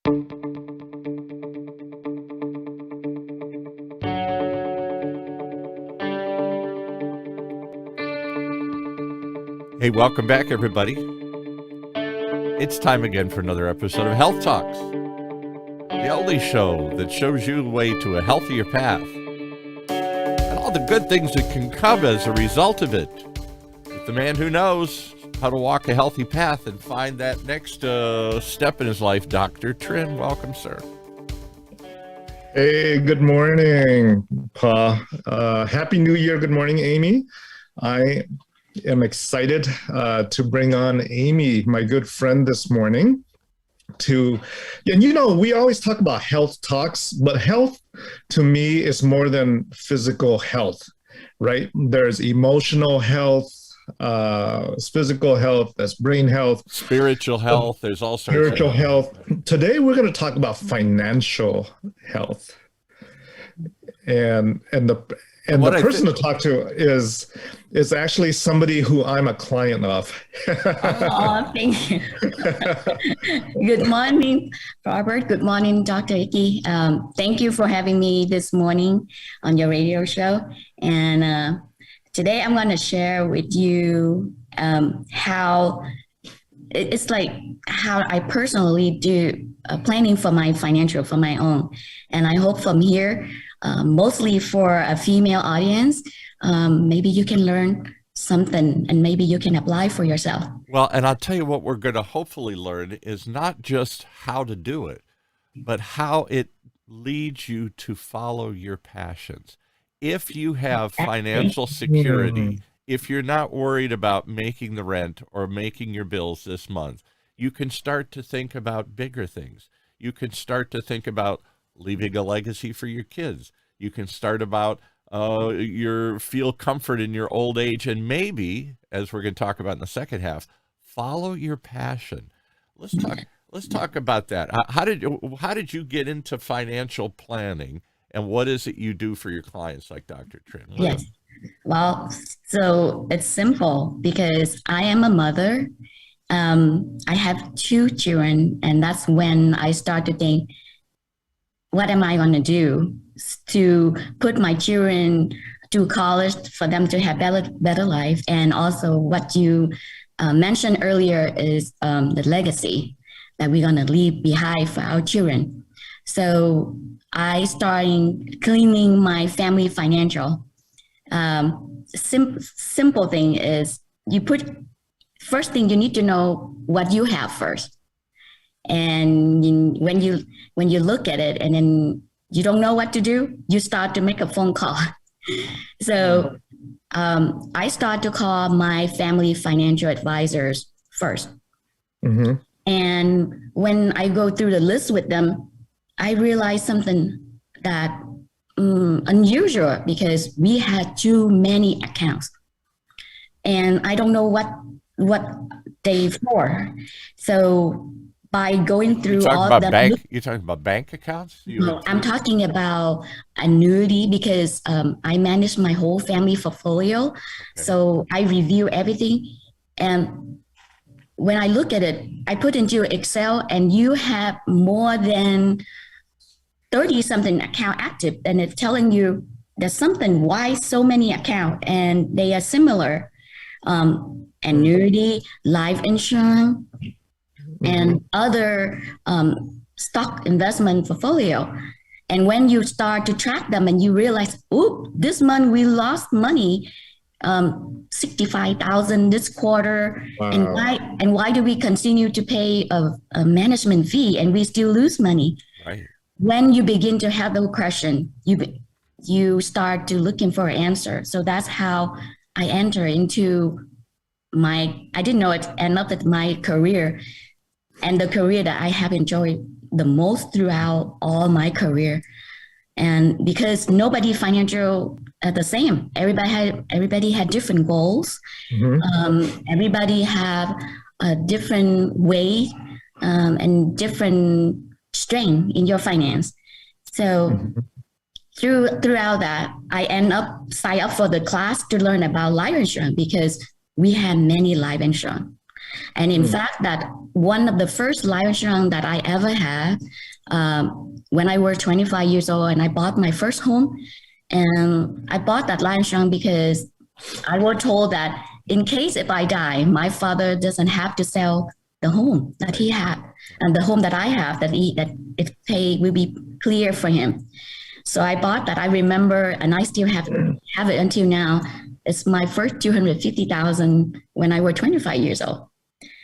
Hey, welcome back, everybody. It's time again for another episode of Health Talks, the only show that shows you the way to a healthier path and all the good things that can come as a result of it. With the man who knows how to walk a healthy path and find that next step in his life, Dr. Trin. Welcome, sir. Hey, good morning, Pa. Happy New Year. Good morning, Amy. I am excited to bring on Amy, my good friend, this morning. We always talk about health talks, but health to me is more than physical health, right? There's emotional health, physical health, that's brain health, spiritual health. There's all sorts spiritual of health. Today we're going to talk about financial health, and the person to talk to is actually somebody who I'm a client of. Oh, thank you. Good morning, Robert. Good morning, Dr. Icky. Thank you for having me this morning on your radio show. And today I'm going to share with you how I personally do planning for my financial, for my own. And I hope from here, mostly for a female audience, maybe you can learn something and maybe you can apply for yourself. Well, and I'll tell you what we're going to hopefully learn is not just how to do it, but how it leads you to follow your passions. If you have financial security, if you're not worried about making the rent or making your bills this month, you can start to think about bigger things. You can start to think about leaving a legacy for your kids. You can start about feel comfort in your old age, and maybe, as we're going to talk about in the second half, follow your passion. Let's talk about that. How did you get into financial planning, and what is it you do for your clients like Dr. Trin? Yes. Well, so it's simple because I am a mother. I have 2 children, and that's when I start to think, what am I going to do to put my children to college for them to have better life? And also what you mentioned earlier is the legacy that we're going to leave behind for our children. So I started cleaning my family financial. Simple thing is first thing you need to know what you have first. And when you look at it and then you don't know what to do, you start to make a phone call. So I start to call my family financial advisors first. Mm-hmm. And when I go through the list with them, I realized something that unusual, because we had too many accounts. And I don't know what they for. So by going through all of them. You're talking about bank accounts? No, I'm talking about annuity, because I manage my whole family portfolio. Okay. So I review everything. And when I look at it, I put into Excel, and you have more than 30-something account active. And it's telling you there's something, why so many accounts, and they are similar. Annuity, life insurance, and other stock investment portfolio. And when you start to track them and you realize, this month we lost money, 65,000 this quarter. Wow. And why do we continue to pay a management fee and we still lose money? Right. When you begin to have the question, you start to looking for an answer. So that's how I enter into I didn't know it, end up with my career, and the career that I have enjoyed the most throughout all my career. And because nobody financial the same, everybody had different goals. Mm-hmm. Everybody have a different way and different strength in your finance. So mm-hmm. Throughout that, I sign up for the class to learn about life insurance, because we have many life insurance. And in fact, that one of the first life insurance that I ever had, when I was 25 years old and I bought my first home, and I bought that life insurance because I was told that in case if I die, my father doesn't have to sell the home that he had, and the home that I have that if pay will be clear for him. So I bought that. I remember, and I still have it until now. It's my first 250,000 when I was 25 years old.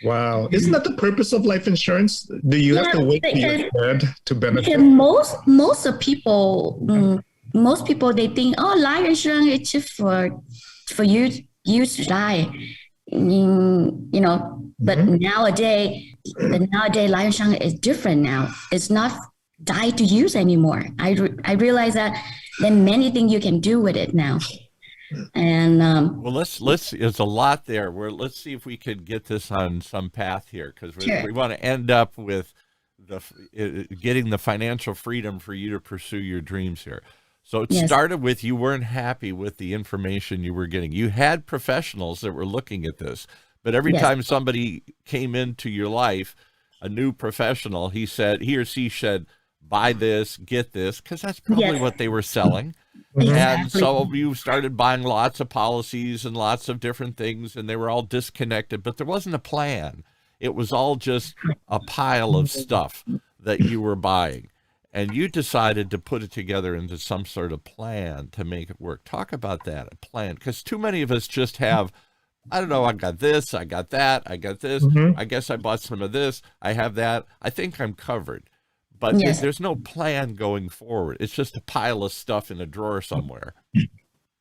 Wow. Isn't that the purpose of life insurance? Do you have to wait till you're dead to benefit? Because most people, they think, oh, life insurance is just for you to die. But nowadays life insurance is different now. It's not die to use anymore. I realize that there are many things you can do with it now. And well, let's there's a lot there. Let's see if we could get this on some path here, because we want to end up with getting the financial freedom for you to pursue your dreams here. So it started with you weren't happy with the information you were getting. You had professionals that were looking at this, but every time somebody came into your life, a new professional, he or she said, buy this, get this, because that's probably what they were selling. Exactly. And so you started buying lots of policies and lots of different things, and they were all disconnected, but there wasn't a plan. It was all just a pile of stuff that you were buying. And you decided to put it together into some sort of plan to make it work. Talk about that, a plan, because too many of us just have, I don't know, I got this, I got that, I got this, I guess I bought some of this, I have that, I think I'm covered. But there's no plan going forward. It's just a pile of stuff in a drawer somewhere.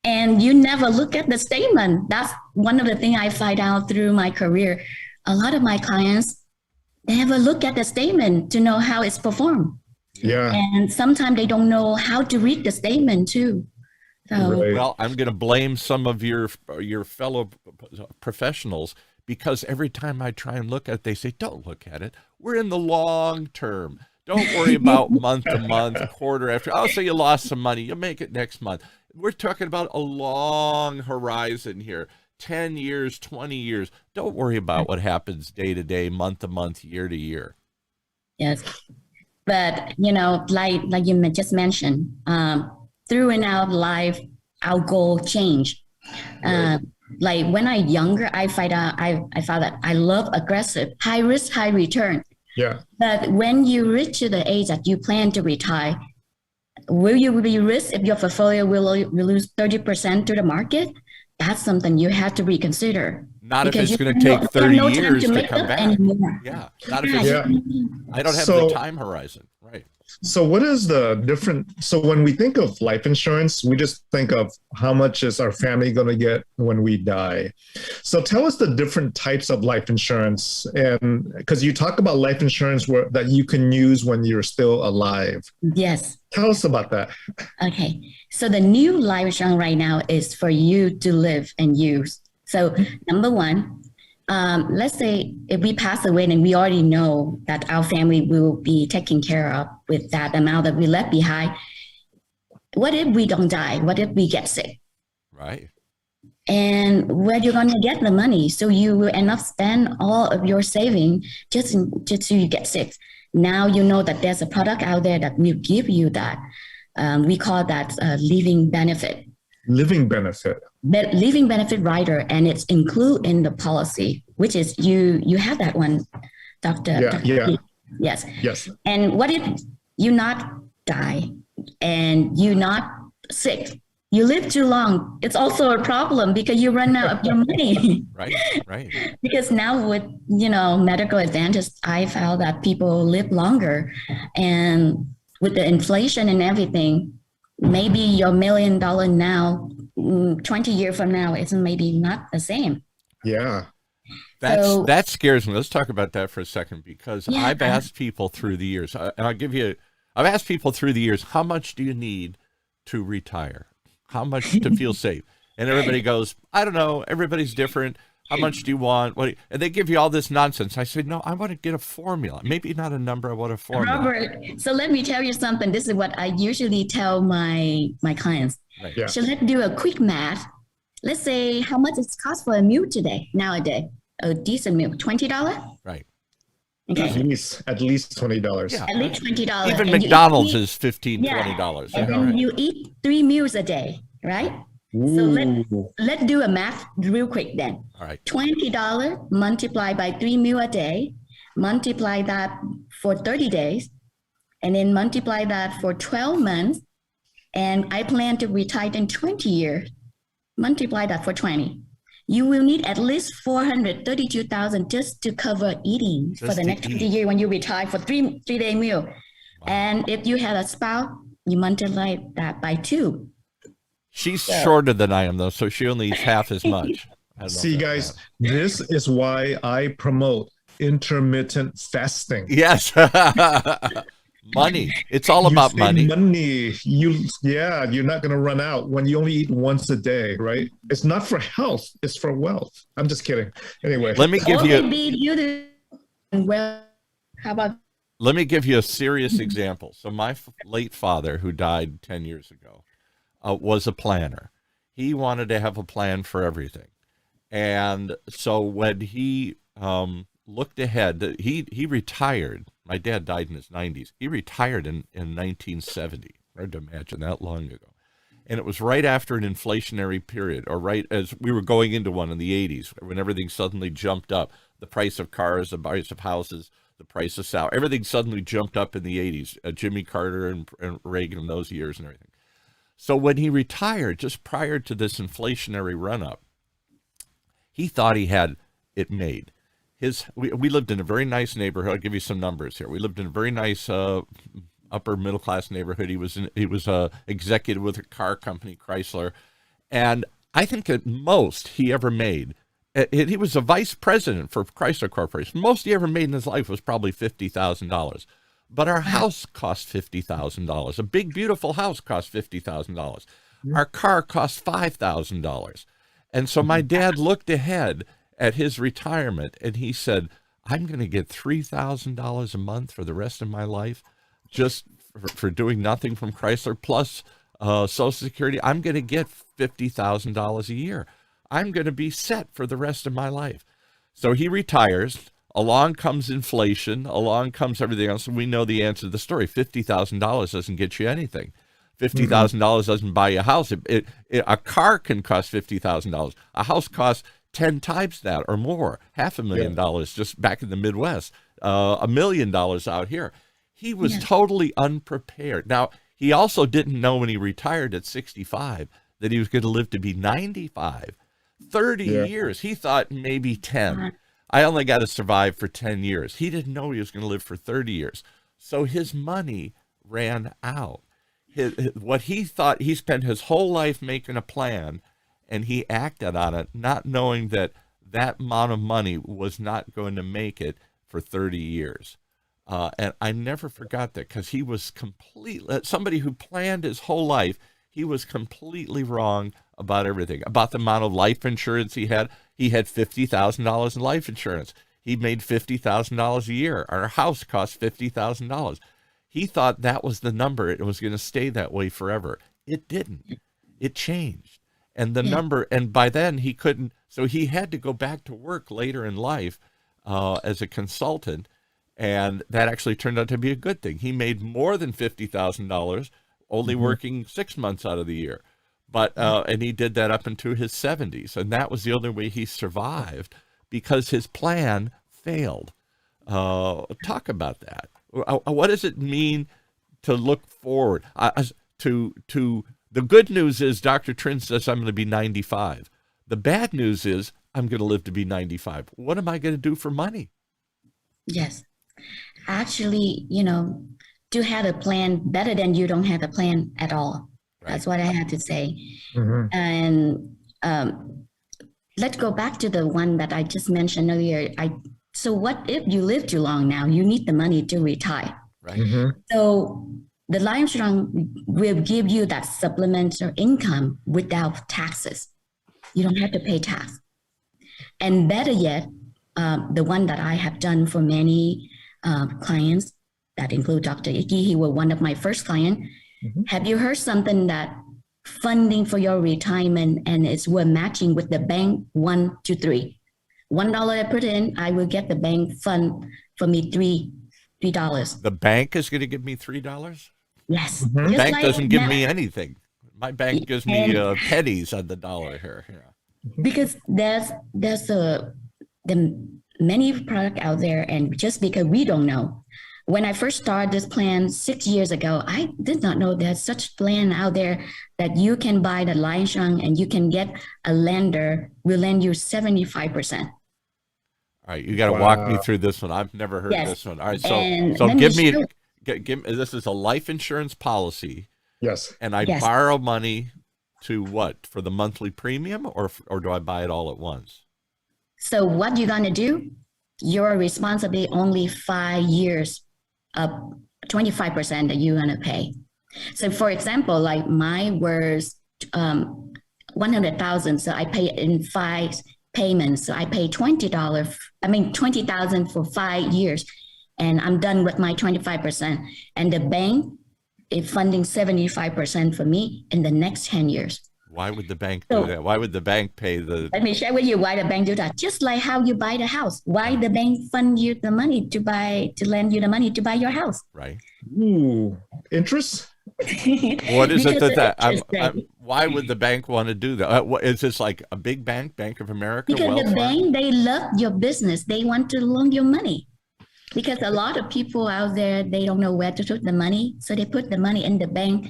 And you never look at the statement. That's one of the things I find out through my career. A lot of my clients, they never look at the statement to know how it's performed. Yeah. And sometimes they don't know how to read the statement too. So, well, I'm going to blame some of your fellow professionals, because every time I try and look at it, they say, don't look at it. We're in the long term. Don't worry about month to month, quarter after. Oh, so you lost some money. You'll make it next month. We're talking about a long horizon here, 10 years, 20 years. Don't worry about what happens day to day, month to month, year to year. Yes. But, like you just mentioned, through in our life, our goal change. Like when I younger, I found that I love aggressive, high risk, high return. Yeah. But when you reach to the age that you plan to retire, will you be risk if your portfolio will lose 30% to the market? That's something you have to reconsider. Not if it's going to take 30 years to come back. Anymore. Yeah. Not if it's, I don't have the time horizon. Right. So what is the different? So when we think of life insurance, we just think of how much is our family going to get when we die. So tell us the different types of life insurance, and because you talk about life insurance that you can use when you're still alive. Yes. Tell us about that. Okay. So the new life insurance right now is for you to live and use. So number one, let's say if we pass away and we already know that our family will be taken care of with that amount that we left behind. What if we don't die? What if we get sick? Right. And where you're going to get the money? So you will end up spend all of your saving just so you get sick. Now you know that there's a product out there that will give you that. We call that living benefit. Living benefit. Living benefit rider, and it's included in the policy, which is you have that one, Dr. Yeah. Yes. Yes. And what if you not die and you not sick? You live too long. It's also a problem because you run out of your money. Right. Because now with, medical advantage, I found that people live longer, and with the inflation and everything, maybe your $1 million now, 20 years from now, is maybe not the same. Yeah. That scares me. Let's talk about that for a second, because I've asked people through the years, and I've asked people through the years, how much do you need to retire? How much to feel safe? And everybody goes, I don't know. Everybody's different. How much do you want? And they give you all this nonsense. I said, no, I want to get a formula. Maybe not a number. I want a formula. Robert, so let me tell you something. This is what I usually tell my clients. Right. Yeah. So let's do a quick math. Let's say how much it costs for a meal nowadays. a decent meal? $20? Right. Okay. At least $20. Yeah. At least $20. Even And you McDonald's eat is $15, $20. and Yeah, then right. you eat 3 meals a day, right? So let's do a math real quick then. All right. $20 multiplied by 3 meals a day, multiply that for 30 days, and then multiply that for 12 months. And I plan to retire in 20 years. Multiply that for 20. You will need at least 432,000 just to cover eating for the next 20 years when you retire for three-day meal. Wow. And if you have a spouse, you multiply that by 2. She's shorter than I am, though, so she only eats half as much. See, guys, this is why I promote intermittent fasting. Yes. Money. It's all about money. You're not going to run out when you only eat once a day, right? It's not for health, it's for wealth. I'm just kidding. Anyway, let me give you a serious example. So my late father, who died 10 years ago, was a planner. He wanted to have a plan for everything. And so when he looked ahead, he retired. My dad died in his 90s. He retired in 1970. Hard to imagine that long ago. And it was right after an inflationary period, or right as we were going into one in the 80s, when everything suddenly jumped up. The price of cars, the price of houses, the price of salary, everything suddenly jumped up in the 80s. Jimmy Carter and Reagan in those years and everything. So when he retired, just prior to this inflationary run-up, he thought he had it made. We lived in a very nice neighborhood. I'll give you some numbers here. We lived in a very nice upper middle class neighborhood. He was a executive with a car company, Chrysler, and I think at most he ever made. He was a vice president for Chrysler Corporation. Most he ever made in his life was probably $50,000. But our house cost $50,000. A big, beautiful house cost $50,000. Our car cost $5,000. And so my dad looked ahead at his retirement, and he said, I'm going to get $3,000 a month for the rest of my life just for doing nothing from Chrysler, plus Social Security. I'm going to get $50,000 a year. I'm going to be set for the rest of my life. So he retires. Along comes inflation. Along comes everything else. And we know the answer to the story. $50,000 doesn't get you anything. $50,000 doesn't buy you a house. A car can cost $50,000. A house costs 10 times that or more, $500,000 just back in the Midwest, $1 million out here. He was totally unprepared. Now, he also didn't know when he retired at 65 that he was going to live to be 95, 30 years. He thought maybe 10. I only got to survive for 10 years. He didn't know he was going to live for 30 years. So his money ran out. What he thought, he spent his whole life making a plan, and he acted on it, not knowing that that amount of money was not going to make it for 30 years. And I never forgot that, because he was somebody who planned his whole life. He was completely wrong about everything, about the amount of life insurance he had. He had $50,000 in life insurance. He made $50,000 a year. Our house cost $50,000. He thought that was the number. It was going to stay that way forever. It didn't. It changed. And the number, and by then he couldn't, so he had to go back to work later in life as a consultant, and that actually turned out to be a good thing. He made more than $50,000, only working 6 months out of the year. But and he did that up into his 70s, and that was the only way he survived, because his plan failed. Talk about that. What does it mean to look forward? The good news is Dr. Trin says I'm going to be 95. The bad news is I'm going to live to be 95. What am I going to do for money? Yes. Actually, to have a plan better than you don't have a plan at all. Right. That's what I had to say. And let's go back to the one that I just mentioned earlier. So what if you live too long now? You need the money to retire. Right. So the life insurance will give you that supplemental income without taxes. You don't have to pay tax. And better yet, the one that I have done for many clients, that include Dr. Icky, he was one of my first clients. Have you heard something that funding for your retirement and it's we're matching with the bank 1 to 3? $1 I put in, I will get the bank fund for me $3. The bank is going to give me $3? Yes. Mhm. The Just bank like doesn't give now- me anything. My bank gives me And- pennies on the dollar here. Yeah. because there's the many product out there, and just because we don't know. When I first started this plan 6 years ago, I did not know there's such plan out there that you can buy the life insurance and you can get a lender will lend you 75%. All right, you got to walk me Wow. through this one. I've never heard Yes. this one. All right, And so let me give me, show- give this is a life insurance policy, Yes. and I Yes. borrow money to what, for the monthly premium, or do I buy it all at once? So what you're gonna do? You're responsible only 5 years of 25% that you're gonna pay. So for example, like mine was 100,000, so I pay it in 5 payments. So I pay $20,000 for 5 years, and I'm done with my 25%. And the bank is funding 75% for me in the next 10 years. Why would the bank So- do that? Why would the bank pay the? Let me share with you why the bank do that. Just like how you buy the house, why the bank fund you the money to lend you the money to buy your house. Right. Ooh, interest? What is it Because that the interest rate. why would the bank want to do that? What, is this like a big bank, Bank of America? Because Wells the Fargo? bank, they love your business. They want to loan you money. Because a lot of people out there, they don't know where to put the money. So they put the money in the bank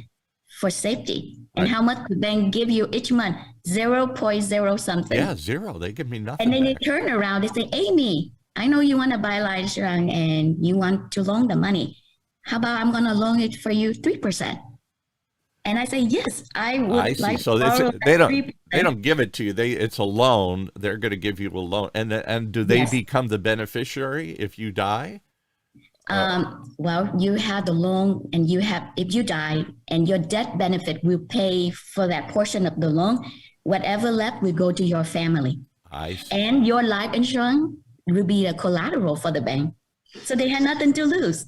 for safety. And Right. how much the bank give you each month? 0.0 something. Yeah, zero. They give me nothing. And then they back. turn around, they say, Amy, I know you want to buy life insurance and you want to loan the money. How about I'm going to loan it for you 3%? And I say, yes, I would I see. like So to it's, borrow they that don't 3%. they don't give it to you. It's a loan. They're going to give you a loan, and do they Yes. become the beneficiary if you die? Well, you have the loan and if you die and your death benefit will pay for that portion of the loan, whatever left will go to your family. I see. And your life insurance will be a collateral for the bank. So they have nothing to lose.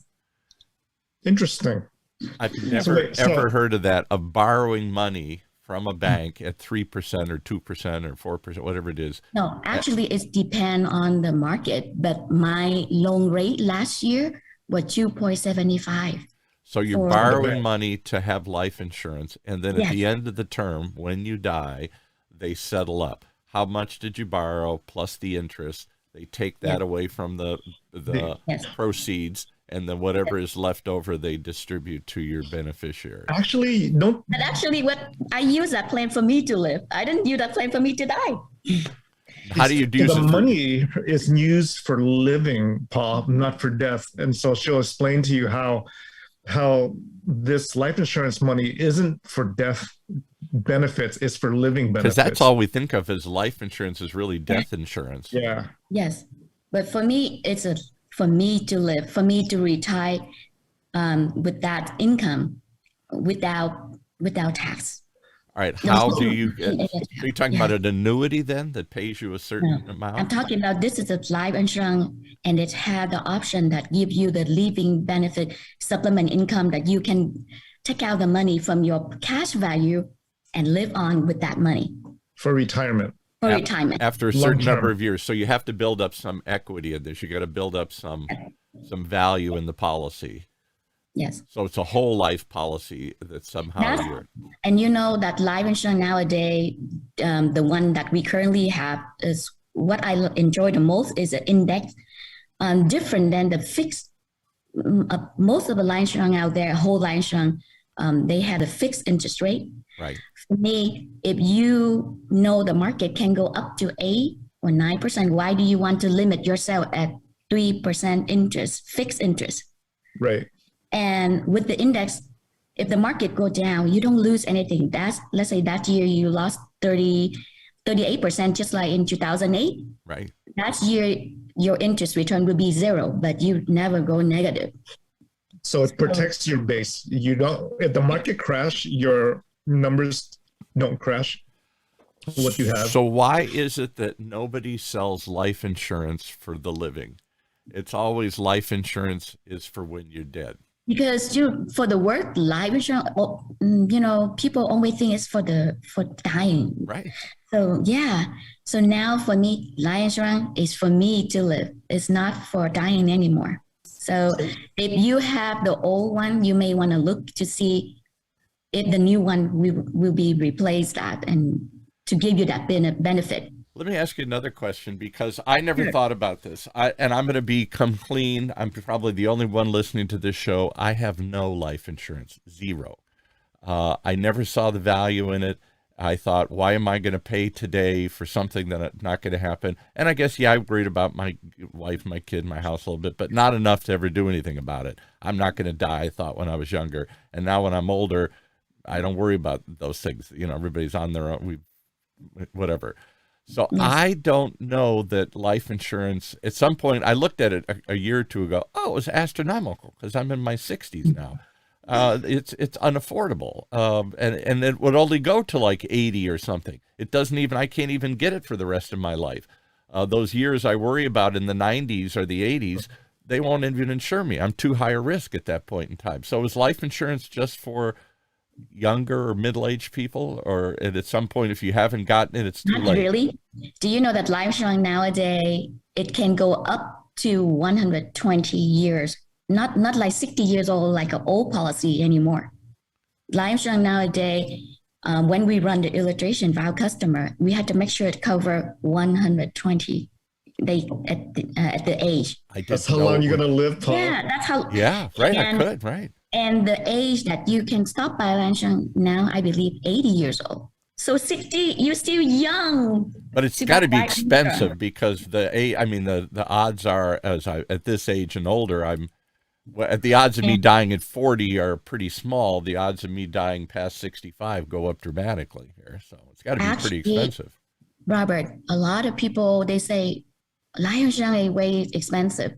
Interesting. I've never wait, so- ever heard of that, of borrowing money from a bank at 3% or 2% or 4%, whatever it is. No, actually, it depends on the market. But my loan rate last year was 2.75. So you're For- borrowing money to have life insurance, and then at Yes. the end of the term, when you die, they settle up. How much did you borrow plus the interest? They take that Yeah. away from the Yes. proceeds, and then whatever is left over, they distribute to your beneficiary. Actually, don't. But actually, what I use that plan for me to live. I didn't use that plan for me to die. How do you use the it? for- money is used for living, Paul, not for death. And so she'll explain to you how this life insurance money isn't for death benefits, it's for living benefits. Because that's all we think of as life insurance is really death insurance. Yeah. Yes, but for me, for me to live, for me to retire with that income, without tax. All right. No, How so- do you get? Yeah. Are you talking about an annuity then that pays you a certain I'm amount? talking about this is a life insurance, and it had the option that give you the living benefit supplement income that you can take out the money from your cash value and live on with that money For retirement. for Ap- retirement. After a certain Long-term. number of years. So you have to build up some equity in this. You got to build up some value in the policy. Yes. So it's a whole life policy that somehow That's- you're. And you know that life insurance nowadays, the one that we currently have is what I enjoy the most is an index, different than the fixed. Most of the life insurance out there, whole life insurance, they have a fixed interest rate. Right. For me, if you know the market can go up to 8 or 9%, why do you want to limit yourself at 3% interest, fixed interest? Right. And with the index, if the market go down, you don't lose anything. Let's say that year you lost 38%, just like in 2008. Right. That year, your interest return will be 0, but you never go negative. So it protects your base. You don't, if the market crash, your numbers don't crash. What you have. So why is it that nobody sells life insurance for the living? It's always life insurance is for when you're dead. Because for the work life insurance, people always think it's for dying. Right. So yeah. So now for me, life insurance is for me to live. It's not for dying anymore. So if you have the old one, you may want to look to see if the new one will be replaced that and to give you that benefit. Let me ask you another question because I never Sure. thought about this. And I'm going to come clean. I'm probably the only one listening to this show. I have no life insurance, zero. I never saw the value in it. I thought, why am I going to pay today for something that's not going to happen? And I guess, yeah, I'm worried about my wife, my kid, my house a little bit, but not enough to ever do anything about it. I'm not going to die, I thought when I was younger. And now when I'm older, I don't worry about those things. Everybody's on their own, whatever. So Yes. I don't know that life insurance, at some point, I looked at it a year or two ago. Oh, it was astronomical because I'm in my 60s now. It's unaffordable. And it would only go to like 80 or something. I can't even get it for the rest of my life. Those years I worry about in the 90s or the 80s, they won't even insure me. I'm too high a risk at that point in time. So is life insurance just for younger or middle-aged people, or at some point, if you haven't gotten it, it's too Not late? really. Do you know that life insurance nowadays it can go up to 120 years, not like 60 years old like an old policy anymore. Life insurance nowadays, when we run the illustration for our customer, we have to make sure it cover 120 they at the age. That's how long you're going to live, Paul. Yeah, that's how. Yeah, right. And, I could, right. And the age that you can stop by life insurance now, I believe, 80 years old. So 60, you're still young. But it's got to be expensive because the odds are, at this age and older, the odds of me dying at 40 are pretty small. The odds of me dying past 65 go up dramatically here. So it's got to be pretty expensive. Robert, a lot of people, they say life insurance is way expensive.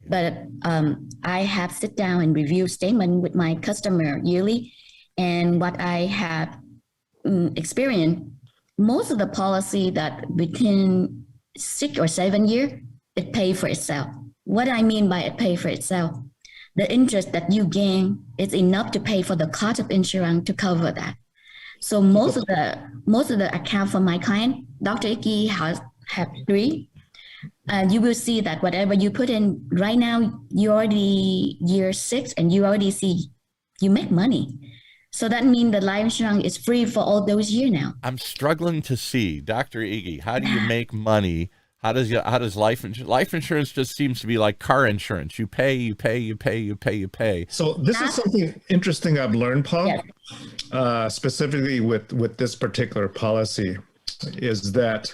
But I have sit down and review statement with my customer yearly. And what I have experienced, most of the policy that within 6 or 7 years, it pay for itself. What I mean by it pay for itself, the interest that you gain is enough to pay for the cost of insurance to cover that. So most of the account for my client, Dr. Icky have 3. You will see that whatever you put in right now, you're already year 6 and you already see you make money. So that means the life insurance is free for all those years now. I'm struggling to see, Dr. Iggy, how do you make money? How does life insurance just seems to be like car insurance? You pay. So this is something interesting I've learned, Paul, Yes. Specifically with this particular policy, is that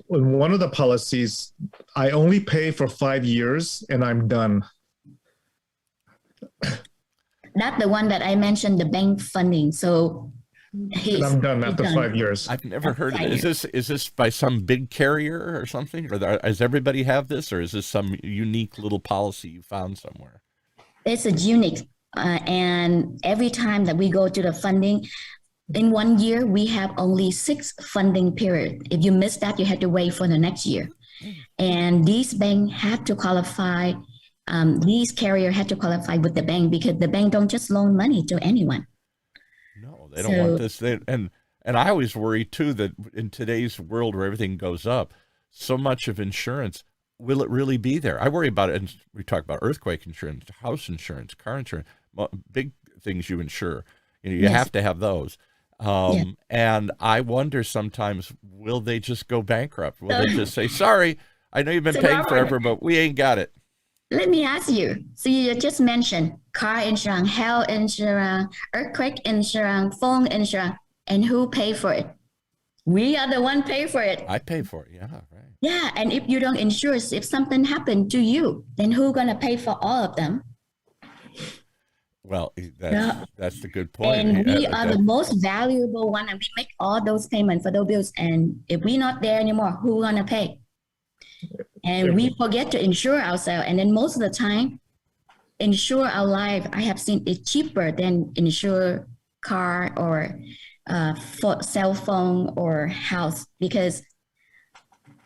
in one of the policies, I only pay for 5 years and I'm done. That's the one that I mentioned, the bank funding. So and I'm done after 5 years. I've never heard of it. Is this by some big carrier or something? Or does everybody have this? Or is this some unique little policy you found somewhere? It's a unique. And every time that we go to the funding, in 1 year, we have only 6 funding period. If you miss that, you have to wait for the next year. And these banks have to qualify, these carriers have to qualify with the bank because the bank don't just loan money to anyone. No, they don't want this. And I always worry, too, that in today's world where everything goes up, so much of insurance, will it really be there? I worry about it. And we talk about earthquake insurance, house insurance, car insurance, big things you insure. You have to have those. And I wonder sometimes, will they just go bankrupt? Will they just say, sorry, I know you've been paying forever, but we ain't got it? Let me ask you. So you just mentioned car insurance, health insurance, earthquake insurance, phone insurance, and who pay for it? We are the one pay for it. I pay for it. Yeah, right. Yeah, and if you don't insure, if something happened to you, then who's gonna pay for all of them? Well, that's the good point. And we are the most valuable one, and we make all those payments for those bills. And if we're not there anymore, who's gonna pay? And we forget to insure ourselves. And then most of the time, insure our life, I have seen it cheaper than insure car or cell phone or house, because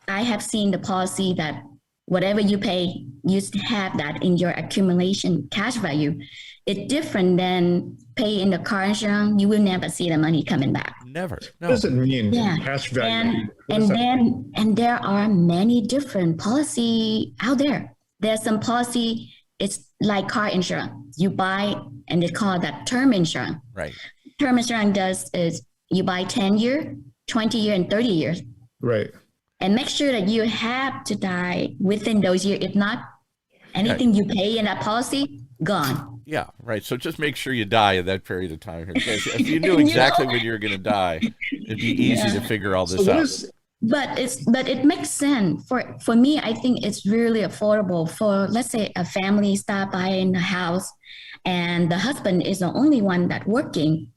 I have seen the policy that whatever you pay, you have that in your accumulation cash value. It's different than pay in the car insurance. You will never see the money coming back. Never. No. What does it mean? Yeah. Cash value. And there are many different policy out there. There's some policy, it's like car insurance. You buy, and they call that term insurance. Right. Term insurance does is you buy 10 year, 20 year, and 30 years. Right. And make sure that you have to die within those years. If not, anything you pay in that policy, gone. Yeah, right. So just make sure you die in that period of time. Because if you knew exactly when you were going to die, it'd be easy to figure all this out. But it makes sense for me. I think it's really affordable for, let's say, a family start buying a house, and the husband is the only one that working.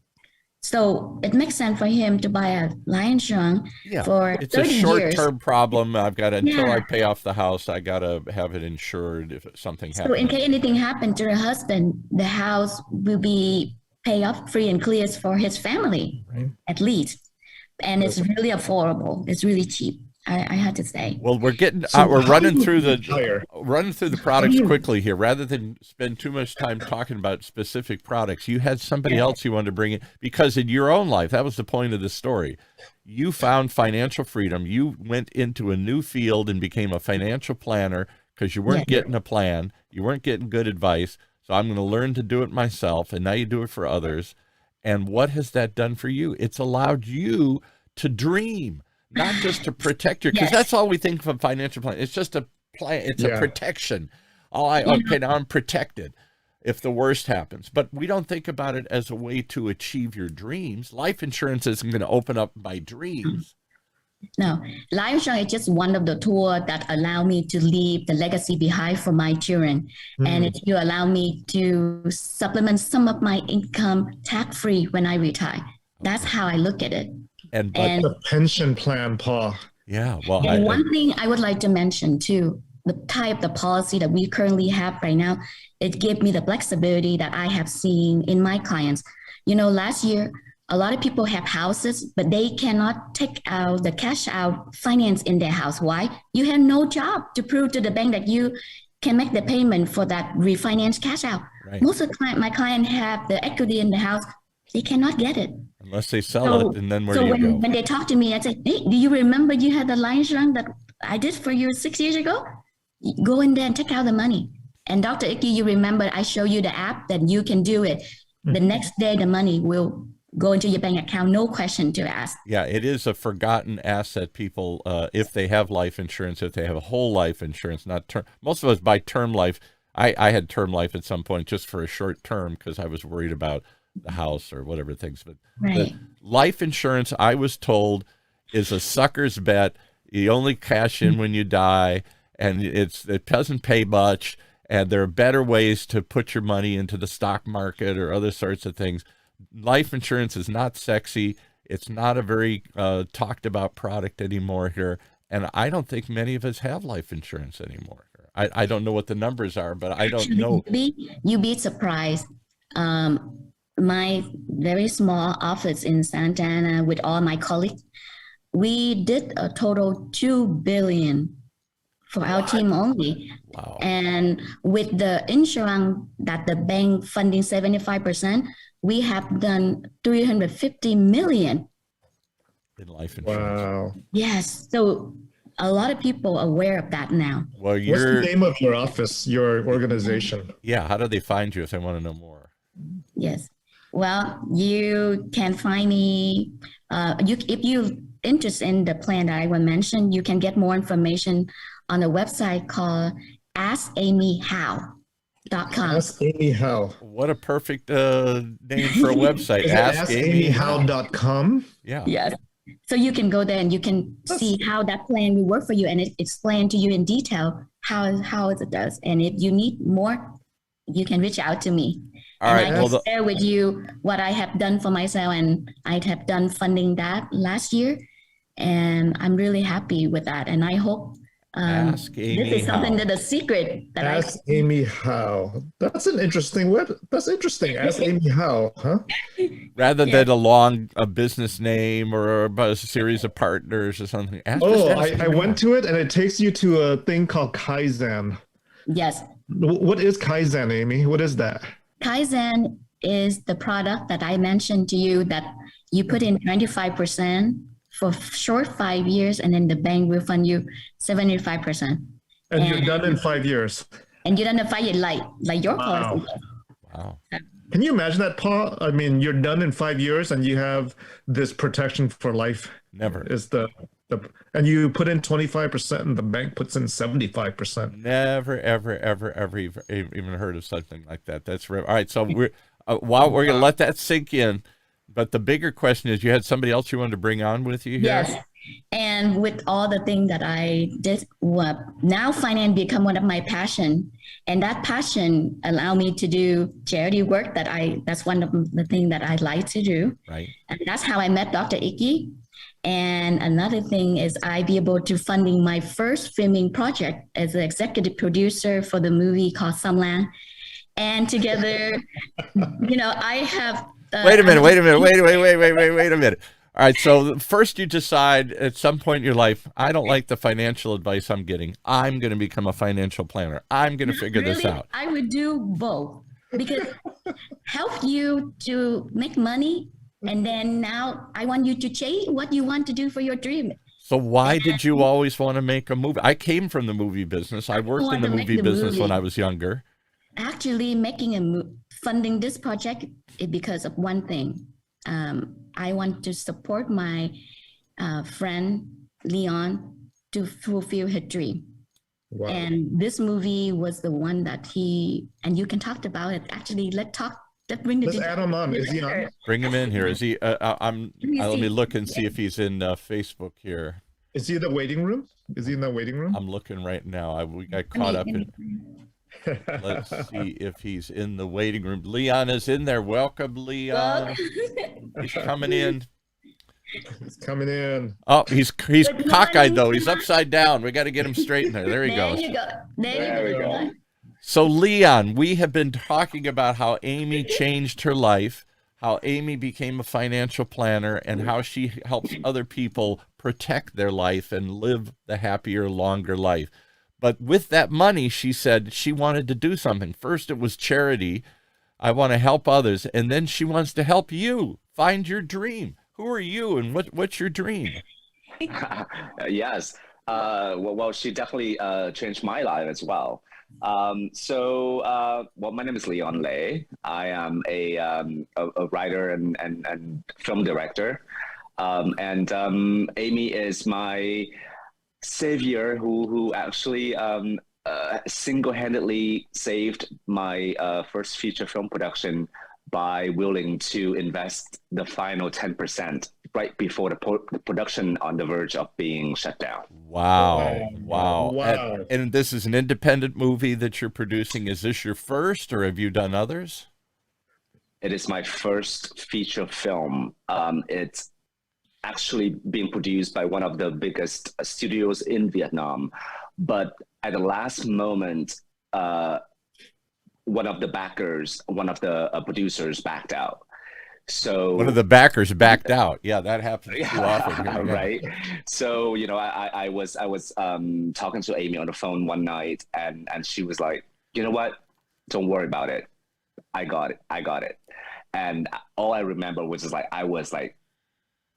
So it makes sense for him to buy a life insurance for 30 years. It's a short-term problem. I've got to, until I pay off the house, I got to have it insured if something happens. So in case anything happened to the husband, the house will be paid off free and clear for his family, at least. And it's really affordable. It's really cheap. I had to say. Well, we're getting we're running through the products quickly here. Rather than spend too much time talking about specific products, you had somebody else you wanted to bring in, because in your own life, that was the point of the story. You found financial freedom. You went into a new field and became a financial planner because you weren't getting a plan. You weren't getting good advice. So I'm going to learn to do it myself, and now you do it for others. And what has that done for you? It's allowed you to dream. Not just to protect your, because that's all we think of a financial plan. It's just a plan. It's a protection. Okay, now I'm protected if the worst happens. But we don't think about it as a way to achieve your dreams. Life insurance isn't going to open up my dreams. No, life insurance is just one of the tools that allow me to leave the legacy behind for my children. And it will allow me to supplement some of my income tax-free when I retire. That's how I look at it. And the pension plan, Paul. Yeah. Well, one thing I would like to mention too, the type of policy that we currently have right now, it gave me the flexibility that I have seen in my clients. You know, last year, a lot of people have houses, but they cannot take out the cash out finance in their house. Why? You have no job to prove to the bank that you can make the payment for that refinance cash out. Right. Most of my clients have the equity in the house. They cannot get it. Unless they sell it, and then where do you go? When they talk to me, I say, hey, do you remember you had the life insurance that I did for you 6 years ago? Go in there and take out the money. And Dr. Icky, you remember I show you the app that you can do it. The next day, the money will go into your bank account, no question to ask. Yeah, it is a forgotten asset, people, if they have life insurance, if they have a whole life insurance, not term. Most of us buy term life. I had term life at some point just for a short term because I was worried about the house or whatever things. But the life insurance, I was told, is a sucker's bet. You only cash in when you die, and it doesn't pay much, and there are better ways to put your money into the stock market or other sorts of things. Life insurance is not sexy. It's not a very talked about product anymore here, and I don't think many of us have life insurance anymore. I don't know what the numbers are, but I don't know. You'd be surprised. My very small office in Santa Ana with all my colleagues, we did a total $2 billion for our team only. Wow. And with the insurance that the bank funding 75%, we have done $350 million in life insurance. Wow. Yes. So a lot of people are aware of that now. Well, what's the name of your office, your organization? Yeah. How do they find you if they want to know more? Yes. Well, you can find me. If you're interested in the plan that I will mention, you can get more information on a website called AskAmyHow.com. Ask Amy How. What a perfect name for a website. AskAmyHow.com. Yeah. Yes. So you can go there and you can see how that plan will work for you, and it explains to you in detail how it does. And if you need more, you can reach out to me. All right. I can share with you what I have done for myself, and I have done funding that last year, and I'm really happy with that. And I hope Ask Amy this is something how. that a secret that Ask Amy how. That's an interesting web. That's interesting. Ask Amy how, huh? Rather Yeah. than a business name or a series of partners or something. Oh, Ask I Amy how. went to it and it takes you to a thing called Kaizen. Yes. What is Kaizen, Amy? What is that? Kaizen is the product that I mentioned to you that you put in 25% for short 5 years, and then the bank will fund you 75%. And you're done in 5 years. And you don't have 5 years like your policy. Wow. Can you imagine that, Paul? I mean, you're done in 5 years and you have this protection for life. Never. Is the and you put in 25% and the bank puts in 75%. Never, ever even heard of something like that. That's all right. So we're we're gonna let that sink in. But the bigger question is, you had somebody else you wanted to bring on with you here? Yes. And with all the things that I did, now finance become one of my passion. And that passion allow me to do charity work that's one of the things that I like to do. Right. And that's how I met Dr. Icky. And another thing is I be able to funding my first filming project as an executive producer for the movie called Sumland. And together, I have... Wait a minute. Wait a minute. All right. So first you decide at some point in your life, I don't like the financial advice I'm getting. I'm going to become a financial planner. I'm going to figure this out. I would do both because help you to make money. And then now I want you to change what you want to do for your dream. So why did you always want to make a movie? I came from the movie business. I worked in the movie business when I was younger. Actually, funding this project is because of one thing. I want to support my friend Leon to fulfill his dream. Wow. And this movie was the one that and you can talk about it. Actually, let's add him on. Is he on? Bring him in here. Is he? Let me look and see if he's in Facebook here. Is he in the waiting room? Is he in the waiting room? I'm looking right now. We got caught up in. Let's see if he's in the waiting room. Leon is in there. Welcome, Leon. He's coming in. He's coming in. Oh, he's cockeyed though. He's upside down. We got to get him straight in there. There he goes. There we go. So Leon, we have been talking about how Amy changed her life, how Amy became a financial planner, and how she helps other people protect their life and live the happier, longer life. But with that money, she said she wanted to do something. First, it was charity. I want to help others. And then she wants to help you find your dream. Who are you and what's your dream? Yes. Well, she definitely changed my life as well. Well, my name is Leon Lei. I am a writer and film director. Amy is my savior who actually single-handedly saved my first feature film production by willing to invest the final 10% right before the production on the verge of being shut down. Wow. And this is an independent movie that you're producing. Is this your first, or have you done others? It is my first feature film. It's actually being produced by one of the biggest studios in Vietnam. But at the last moment, one of the producers backed out. So one of the backers backed out. Yeah, that happens too often. Yeah. Right. So, I was talking to Amy on the phone one night, and she was like, you know what? Don't worry about it. I got it. And all I remember was just I was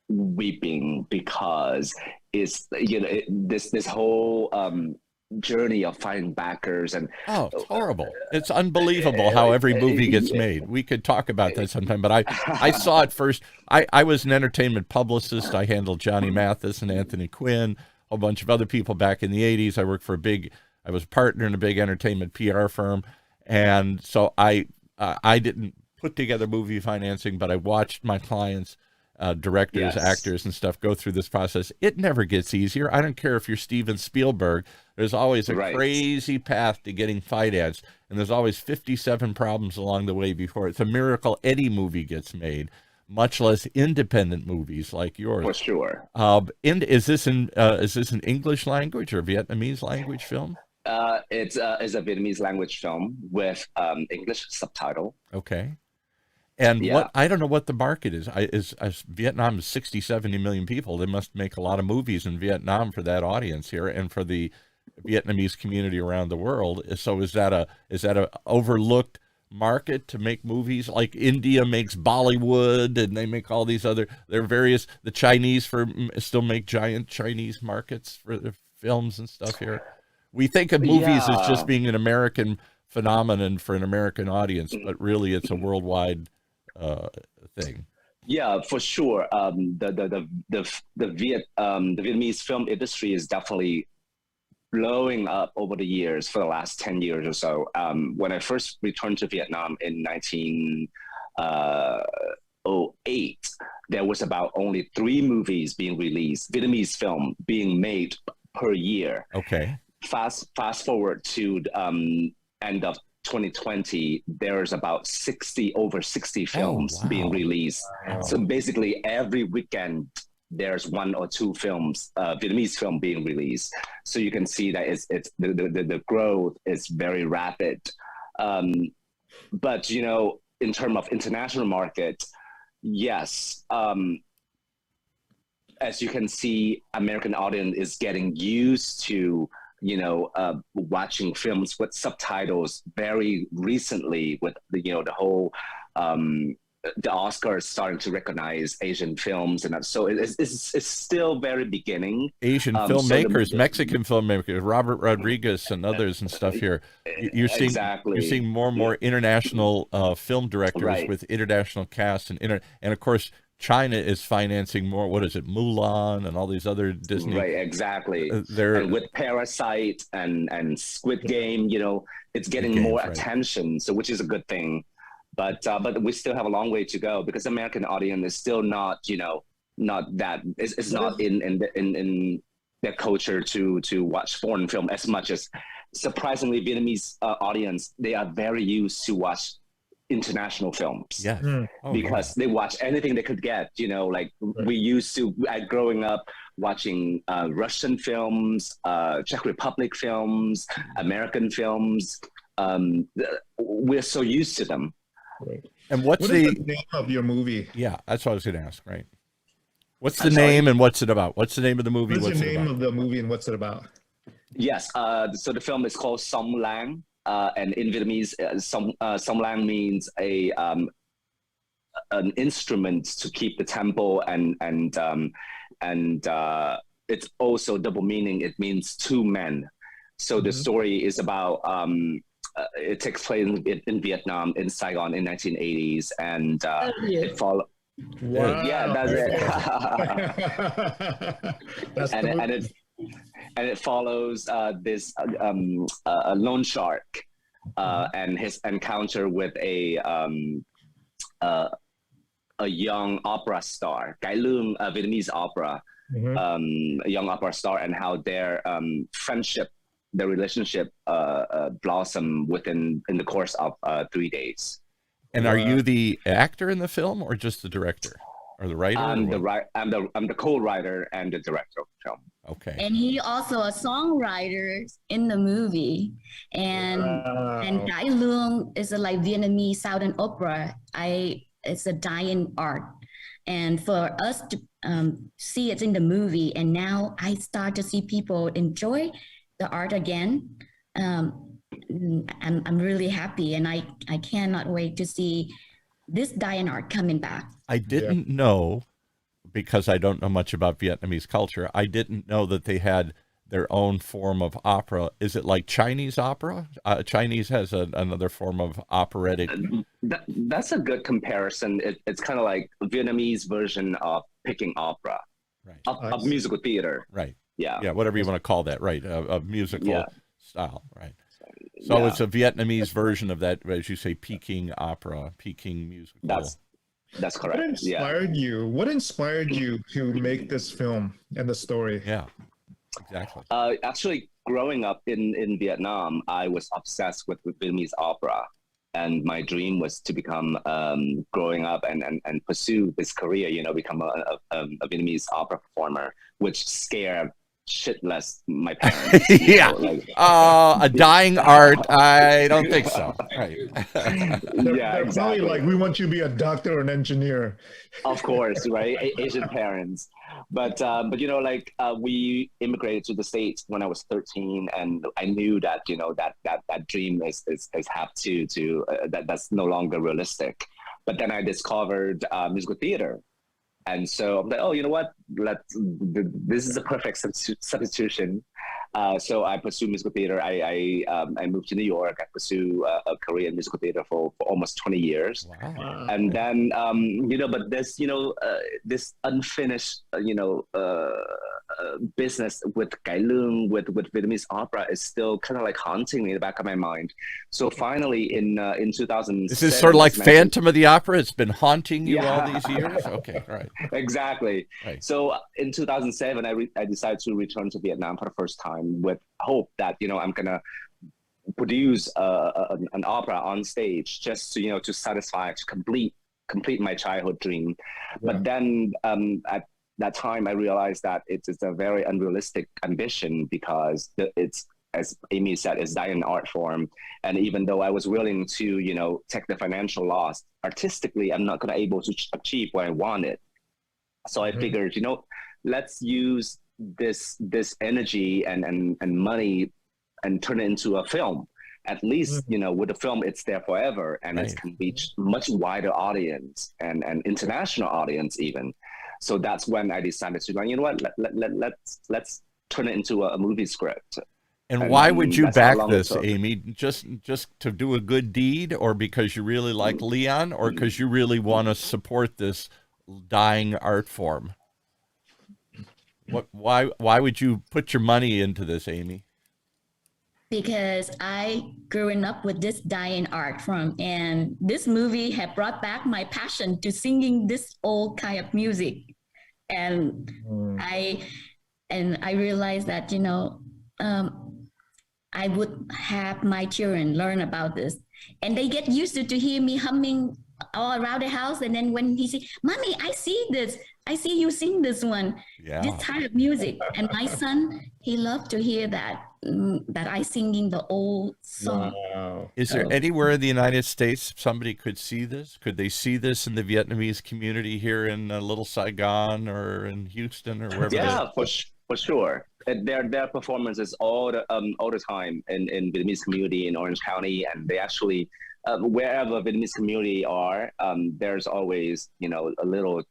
weeping because it's this whole journey of finding backers and it's horrible. It's unbelievable how every movie gets made. We could talk about that sometime, but I saw it first. I was an entertainment publicist. I handled Johnny Mathis and Anthony Quinn, a whole bunch of other people back in the 80s. I worked for I was a partner in a big entertainment PR firm, and so I didn't put together movie financing, but I watched my clients, directors, actors, and stuff go through this process. It never gets easier. I don't care if you're Steven Spielberg. There's always a crazy path to getting financed, and there's always 57 problems along the way before it's a miracle any movie gets made. much less independent movies like yours. For sure. Is this an English language or Vietnamese language film? It's a Vietnamese language film with English subtitle. Okay. And Yeah. I don't know what the market is. Vietnam is 60, 70 million people. They must make a lot of movies in Vietnam for that audience here and for the Vietnamese community around the world. So is that a overlooked market to make movies? Like India makes Bollywood, and they make all these other, the Chinese still make giant Chinese markets for the films and stuff here. We think of movies as just being an American phenomenon for an American audience, but really it's a worldwide thing. Yeah, for sure. The Vietnamese film industry is definitely blowing up over the years for the last 10 years or so. When I first returned to Vietnam in 1908, there was about only 3 movies being released, Vietnamese film being made per year. Okay. Fast forward to end of 2020, there's about over 60 films being released. Wow. So basically every weekend there's 1 or 2 films, Vietnamese film being released. So you can see that the growth is very rapid. But in terms of international market, yes. As you can see, American audience is getting used to watching films with subtitles very recently with the whole the Oscars starting to recognize Asian films, and so it's still very beginning. Asian filmmakers, Mexican filmmakers, Robert Rodriguez and others and stuff here. You're seeing more and more international film directors with international casts and of course China is financing more. What is it, Mulan and all these other Disney? Right, exactly. And with Parasite and Squid Game, it's getting more attention, so which is a good thing. But we still have a long way to go because the American audience is still not that it's not in their culture to watch foreign film as much as surprisingly Vietnamese audience. They are very used to watch international films. Yes. Because they watch anything they could get, we used to growing up watching Russian films, Czech Republic films, American films. We're so used to them. Right. And what is the name of your movie? Yeah, that's what I was going to ask, right? What's the name and what's it about? What's the name of the movie? What's the name of the movie and what's it about? Yes, so the film is called Song Lang. And in Vietnamese, Song Lang means an instrument to keep the tempo, and it's also double meaning. It means 2 men. So the story is about it takes place in Vietnam, in Saigon, in 1980s, and it follows. Wow. Yeah, that's it. And it follows this a loan shark and his encounter with a young opera star, Cải Lương, Vietnamese opera, a young opera star, and how their their relationship blossomed in the course of 3 days. And are you the actor in the film, or just the director, or the writer? I'm the co-writer and the director of the film. Okay. And he also a songwriter in the movie, and Cải Lương is a Vietnamese southern opera. It's a dying art, and for us to see it in the movie, and now I start to see people enjoy the art again. I'm really happy, and I cannot wait to see this dying art coming back. I didn't know, because I don't know much about Vietnamese culture, I didn't know that they had their own form of opera. Is it like Chinese opera? Chinese has another form of operatic. That's a good comparison. It's kind of like Vietnamese version of picking opera, right? Of musical theater, right? Yeah, whatever you want to call that, right? A musical style, right? So it's a Vietnamese version of that, as you say, Peking opera, Peking musical. That's correct. What inspired you to make this film and the story? Yeah, exactly. Actually, growing up in Vietnam, I was obsessed with Vietnamese opera. and my dream was to become growing up and pursue this career, you know, become a Vietnamese opera performer, which scared shitless my parents. Yeah. You know, like, A dying art. I don't think so. Right. They're exactly. probably like, we want you to be a doctor or an engineer. Of course, right? Asian parents, but you know, like we immigrated to the States when I was 13, and I knew that, you know, that dream is have to that's no longer realistic. But then I discovered musical theater, and so I'm like, oh, you know what? This is a perfect substitution. So I pursued musical theater. I moved to New York. I pursued a career in musical theater for almost 20 years. Wow. And then, you know, but this, you know, this unfinished, you know, business with Cải Lương, with Vietnamese opera is still kind of like haunting me in the back of my mind. So finally, in 2007, This is sort of like Phantom of the Opera. It's been haunting you all these years. Okay, right. Exactly. Right. So in 2007, I decided to return to Vietnam for the first time with hope that, you know, I'm gonna produce an opera on stage just to, you know, to satisfy, to complete my childhood dream. Yeah. But then at that time, I realized that it's a very unrealistic ambition because it's, as Amy said, it's dying art form. And even though I was willing to, you know, take the financial loss, artistically, I'm not going to able to achieve what I wanted. So I figured, you know, let's use this energy and money and turn it into a film. At least, you know, with a film, it's there forever, and it can reach much wider audience and international audience even. So that's when I decided to go, you know what, let's turn it into a movie script. And why would you back this, Amy? Just to do a good deed, or because you really like Leon, or because you really want to support this dying art form? Why would you put your money into this, Amy? Because I grew up with this dying art form, and this movie had brought back my passion to singing this old kind of music. And I realized that, you know, I would have my children learn about this, and they get used to hear me humming all around the house. And then when he said, "Mommy, I see this. I see you sing this one, this type of music." And my son, he loved to hear that I singing the old song. Wow. Is there anywhere in the United States somebody could see this? Could they see this in the Vietnamese community here in Little Saigon or in Houston or wherever? Yeah, for sure. Their performances all the time in Vietnamese community in Orange County, and they actually wherever Vietnamese community are, there's always, you know, a little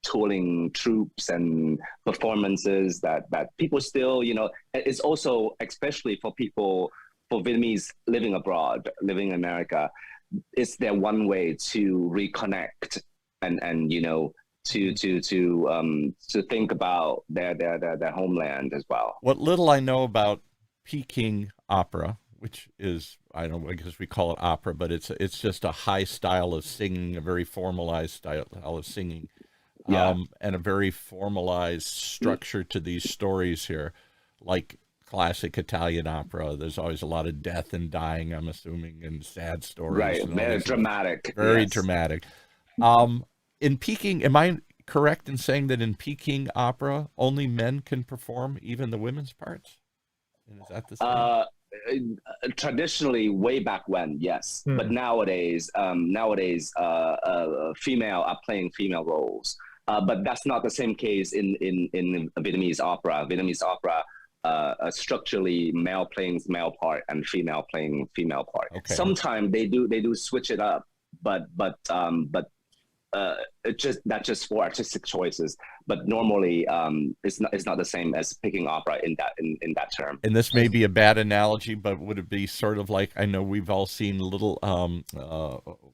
touring troops and performances that people still, you know, it's also especially for people, for Vietnamese living abroad, living in America, it's their one way to reconnect and you know, to think about their homeland as well. What little I know about Peking opera, which is, I don't know, I guess we call it opera, but it's just a high style of singing, a very formalized style of singing. And a very formalized structure to these stories here, like classic Italian opera. There's always a lot of death and dying, I'm assuming, and sad stories. Right, very dramatic. Very dramatic. In Peking, am I correct in saying that in Peking opera, only men can perform, even the women's parts? And is that the same? Traditionally, way back when, yes, but nowadays, female are playing female roles. But that's not the same case in Vietnamese opera. Vietnamese opera, structurally, male playing male part and female playing female part. Okay. Sometimes they do switch it up, but that's just for artistic choices. But normally, it's not the same as picking opera in that term. And this may be a bad analogy, but would it be sort of like, I know we've all seen little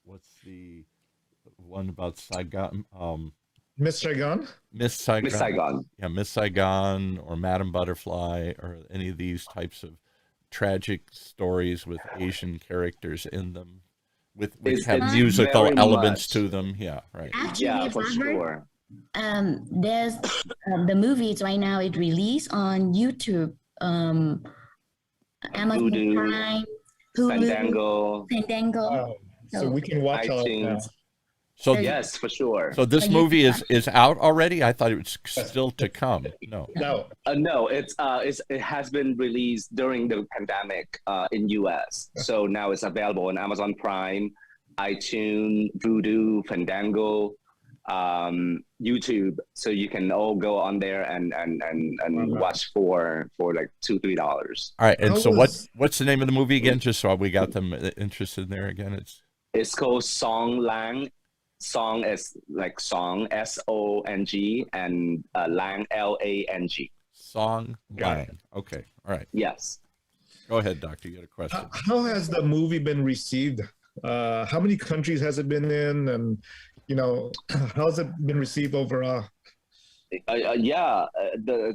what's the one about Saigon? Miss Saigon? Miss Saigon. Miss Saigon. Yeah, Miss Saigon or Madame Butterfly or any of these types of tragic stories with Asian characters in them, which have musical elements to them. Yeah, right. Actually, yeah, for sure. There's the movies right now. It released on YouTube, Amazon Prime, Hulu, Fandango, Fandango. Wow. So we can watch all of that. iTunes. So Yes, for sure. so this So you movie can is out already? I thought it was still to come. No. No. No, it has been released during the pandemic in US. So now it's available on Amazon Prime, iTunes, Vudu, Fandango, YouTube. So you can all go on there and watch for like $2-3. All right. And How so was- what's the name of the movie again? Just so we got them interested in there again. It's called Song Lang. Song is like song, SONG, and Lang, LANG. Song Got Lang. Okay. All right. Yes. Go ahead, Doctor. You got a question. How has the movie been received? How many countries has it been in? And, how's it been received overall?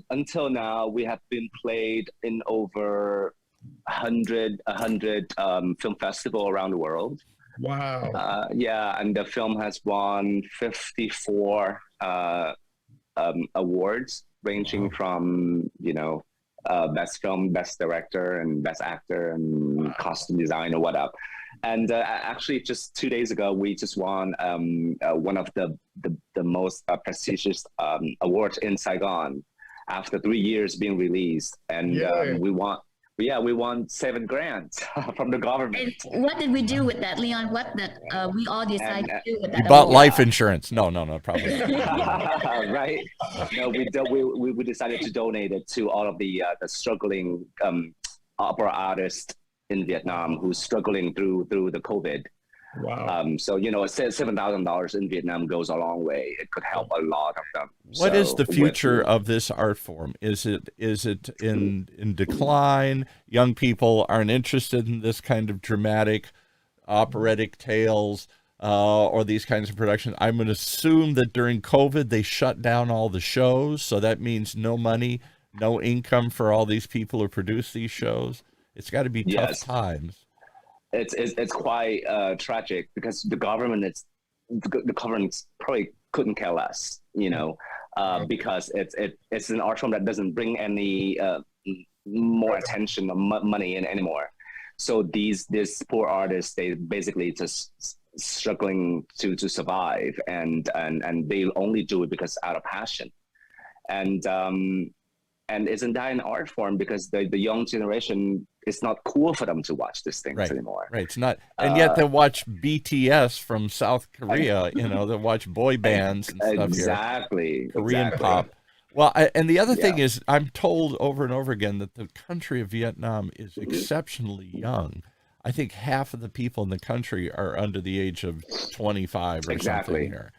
Until now, we have been played in over 100 film festival around the world. Wow. And the film has won 54 awards, ranging from best film, best director, and best actor, and costume design or whatever. And actually, just 2 days ago, we just won one of the most prestigious awards in Saigon after 3 years being released, and we won. Yeah, we won 7 grants from the government. And what did we do with that, Leon? What that we all decided to do with that? You bought award? life insurance. No, probably not. Right? No, we decided to donate it to all of the struggling opera artists in Vietnam who's struggling through the COVID. Wow. So $7,000 in Vietnam goes a long way. It could help a lot of them. What is the future of this art form? Is it in decline? Young people aren't interested in this kind of dramatic operatic tales or these kinds of productions. I'm going to assume that during COVID they shut down all the shows, so that means no money, no income for all these people who produce these shows. It's got to be tough times. It's quite tragic because the government probably couldn't care less, because it's an art form that doesn't bring any more attention or money in anymore. So these poor artists, they basically just struggling to survive, and they only do it because out of passion, and isn't that an art form because the young generation, it's not cool for them to watch these things anymore. Right. It's not. And yet they watch BTS from South Korea, they watch boy bands and stuff Exactly. Korean pop. Well, and the other thing is, I'm told over and over again that the country of Vietnam is exceptionally young. I think half of the people in the country are under the age of 25 or something here.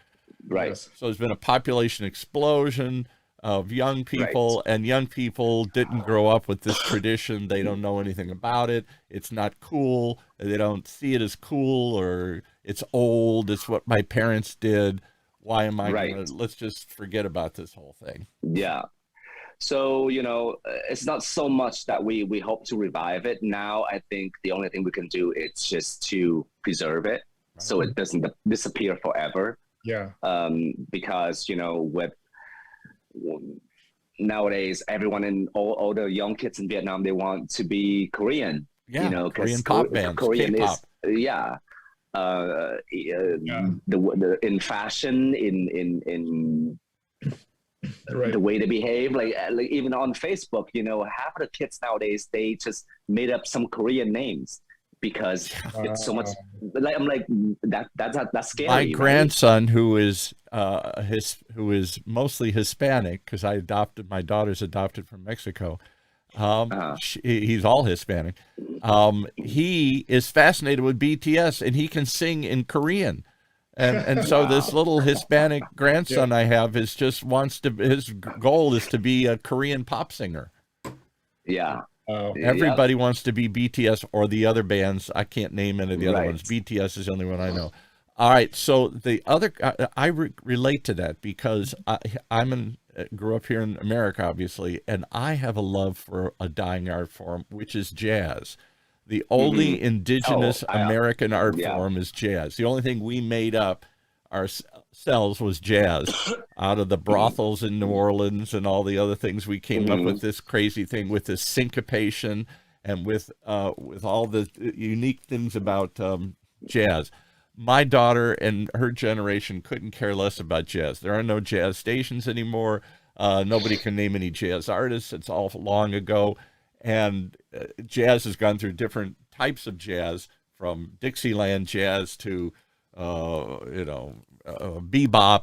Right. So there's been a population explosion of young people, and young people didn't grow up with this tradition. They don't know anything about it. It's not cool. They don't see it as cool, or it's old. It's what my parents did. Why am I gonna, let's just forget about this whole thing. Yeah. So, it's not so much that we hope to revive it. Now, I think the only thing we can do is just to preserve it so it doesn't disappear forever. Yeah. Because, with nowadays, everyone in all the young kids in Vietnam, they want to be Korean. Yeah, Korean pop bands, Korean K-pop. The in fashion, in the way they behave, like even on Facebook, half of the kids nowadays, they just made up some Korean names because it's so much. I'm like that's scary. My grandson, who is mostly Hispanic, because my daughter's adopted from Mexico. He's all Hispanic. He is fascinated with BTS, and he can sing in Korean. And so this little Hispanic grandson I have his goal is to be a Korean pop singer. Yeah. Everybody wants to be BTS or the other bands. I can't name any of the other ones. BTS is the only one I know. All right. So the other, I relate to that because grew up here in America, obviously, and I have a love for a dying art form, which is jazz. The only indigenous American art form is jazz. The only thing we made up ourselves was jazz out of the brothels in New Orleans and all the other things. We came up with this crazy thing with this syncopation and with all the unique things about jazz. My daughter and her generation couldn't care less about jazz. There are no jazz stations anymore. Nobody can name any jazz artists. It's all long ago. And jazz has gone through different types of jazz, from Dixieland jazz to, bebop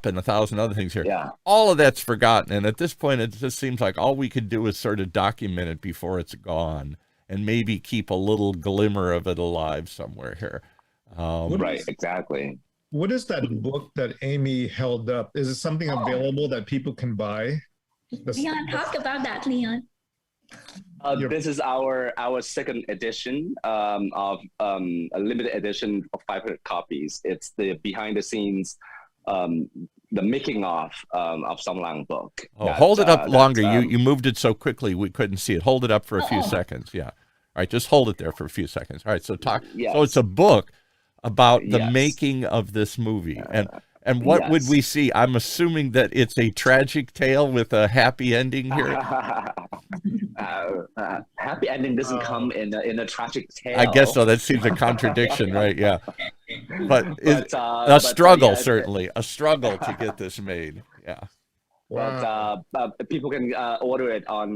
and 1,000 other things here. Yeah. All of that's forgotten. And at this point, it just seems like all we could do is sort of document it before it's gone and maybe keep a little glimmer of it alive somewhere here. Right, exactly. What is that book that Amy held up? Is it something available that people can buy? Leon, talk about that, Leon. This is our second edition of a limited edition of 500 copies. It's the behind the scenes, the making of Song Lang book. Oh, hold it up longer. You moved it so quickly we couldn't see it. Hold it up for a few seconds. Yeah. All right, just hold it there for a few seconds. All right, so talk. Yes. So it's a book about the Yes. making of this movie, and what would we see? I'm assuming that it's a tragic tale with a happy ending here. Happy ending doesn't come in a tragic tale. I guess so. That seems a contradiction, right? Yeah, but But, struggle, yeah, certainly a struggle to get this made. Yeah. Wow. But people can order it on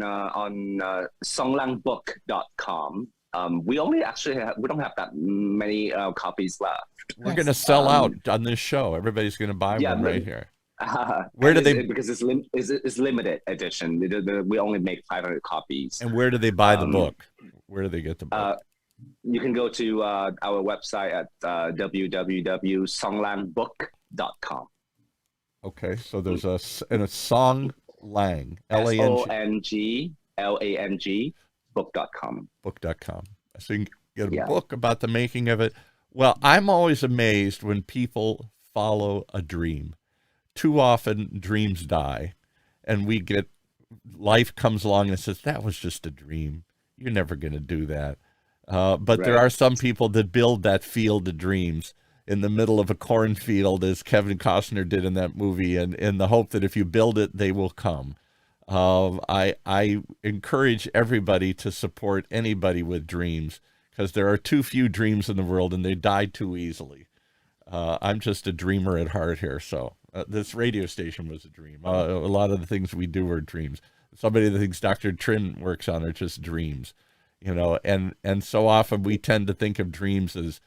songlangbook.com. We only we don't have that many copies left. We're going to sell out on this show. Everybody's going to buy one right here. Where do they? Because it's limited edition. We only make 500 copies. And where do they buy the book? Where do they get the book? You can go to our website at www.songlangbook.com. Okay, so there's a Song Lang, SONGLANG book.com. Book.com. So you can get a book about the making of it. Well, I'm always amazed when people follow a dream. Too often dreams die, and life comes along and says, that was just a dream. You're never going to do that. But there are some people that build that field of dreams in the middle of a cornfield, as Kevin Costner did in that movie, and in the hope that if you build it, they will come. I encourage everybody to support anybody with dreams, because there are too few dreams in the world and they die too easily. I'm just a dreamer at heart here. So this radio station was a dream. A lot of the things we do are dreams. Somebody that thinks Dr. Trin works on are just dreams, and so often we tend to think of dreams as